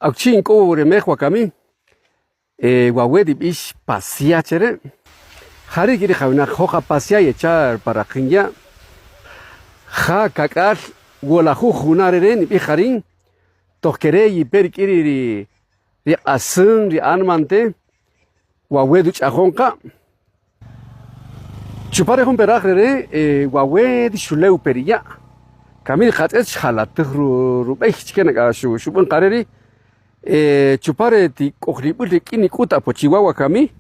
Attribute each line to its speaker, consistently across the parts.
Speaker 1: Auchinko remejo akami. Wawedi bish pasia chere. Hari giri javina hoja pasia y echar para kinya. Ja kakal wolahu junarere ni bijarin. Tokere y perikiri ri asun ri anmante. Wawedu chajonka. Chupare hon perajere wawedi shuleu periya. Kamil khatet shalat rubei chikena ga shubun qareri. Chupare ti kohribul kini kuta po Chihuahua kami.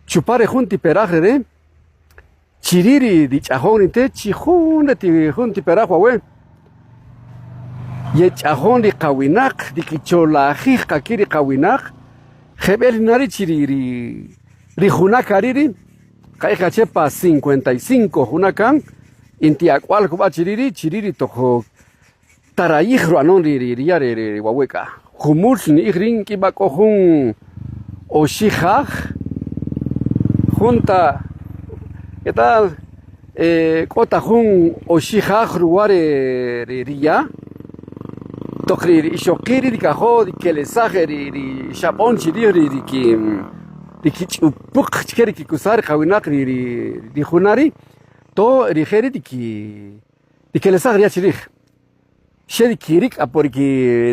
Speaker 1: Chupare junti perajere. Chiriri di chajón te chijun ti junti perajwa we. Ye chajón di kawinak di kichola jika kiri kawinak. Jebel nari chiriri ri junakariri. Kaika chepa 55 junakan. Inti akwal kuba chiriri tojo tarayihro anon ri waweka. Humurs ni igrin kiba kohun oshihaj junta ¿qué tal? Kota hun oshihaj ruare riya tokri shokiri di kajo di kelesaje ri shabon chiriri di kichupuk chikeri kikusar kawinak ri hunari to rigeri di kelesaje ri chirij Shedi kirik aporiki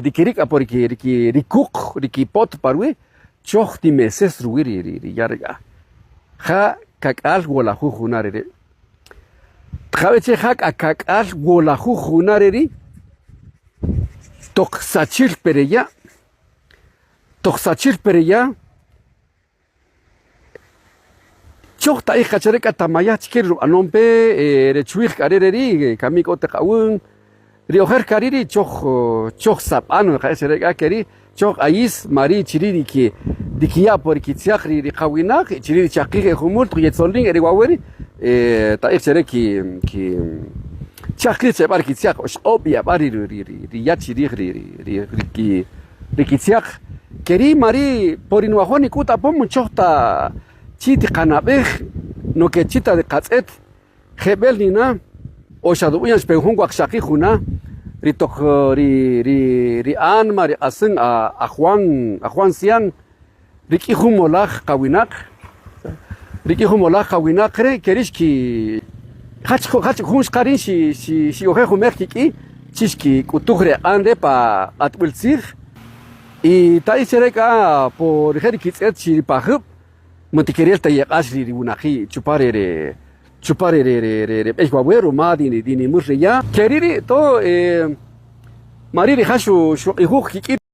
Speaker 1: rikuk rikipot parwe choch di meses ruiri yarga ha kakal wala junarere khabeche hak akakal wala junareri toksachil pereya choch ta ikachareka tamaya chikeru anompe rechuich kareri kamiko tekawun Riojer kariri choch sapano kaserega keri choch ais mari chiriri ki dikia por kitsiak ri kawinak chiriri chaqi humul yetsolding eri waweri ta ixere ki chaqi sebar kitsiak obia bari ri ya chiriri ri kitsiak keri mari por inuajoni kuta pom chochta chiti qanabe no que chita de qatset jebel nina o shaduyan spehun waqshaqi juna ritok ri anma ri asin a Juan Sian riki humolaj kawinak re kerishki hach huns qarin si oje humerki chishki kutugre ande pa atbulsir y ta isereka por herikitset chi pahub montikeriel tayaqas ri unaji chupare Ecuador, Madini, Dini, Murria, Keriri, to Mariri Hashu, Ihu,